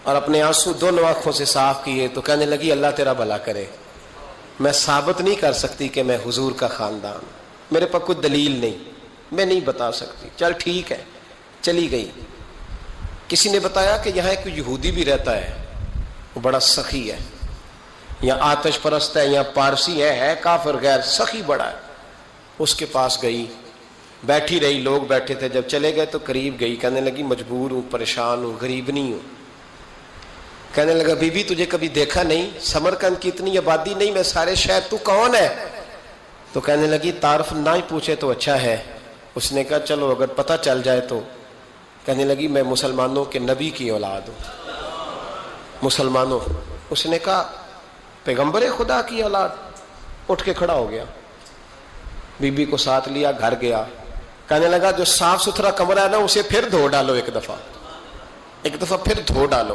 اور اپنے آنسو دونوں آنکھوں سے صاف کیے تو کہنے لگی اللہ تیرا بھلا کرے، میں ثابت نہیں کر سکتی کہ میں حضور کا خاندان، میرے پاس کوئی دلیل نہیں، میں نہیں بتا سکتی۔ چل ٹھیک ہے، چلی گئی۔ کسی نے بتایا کہ یہاں ایک یہودی بھی رہتا ہے، وہ بڑا سخی ہے، یا آتش پرست ہے یا پارسی ہے کافر غیر، سخی بڑا ہے۔ اس کے پاس گئی، بیٹھی رہی، لوگ بیٹھے تھے، جب چلے گئے تو قریب گئی، کہنے لگی مجبور ہوں، پریشان ہوں، غریب نہیں ہوں۔ کہنے لگا بی بی تجھے کبھی دیکھا نہیں، سمرقند کی اتنی آبادی نہیں، میں سارے شہر، تو کون ہے؟ تو کہنے لگی تعارف نہ ہی پوچھے تو اچھا ہے۔ اس نے کہا چلو اگر پتہ چل جائے تو۔ کہنے لگی میں مسلمانوں کے نبی کی اولاد ہوں، مسلمانوں۔ اس نے کہا پیغمبر خدا کی اولاد؟ اٹھ کے کھڑا ہو گیا، بی بی کو ساتھ لیا، گھر گیا۔ کہنے لگا جو صاف ستھرا کمرہ ہے نا اسے پھر دھو ڈالو، ایک دفعہ پھر دھو ڈالو۔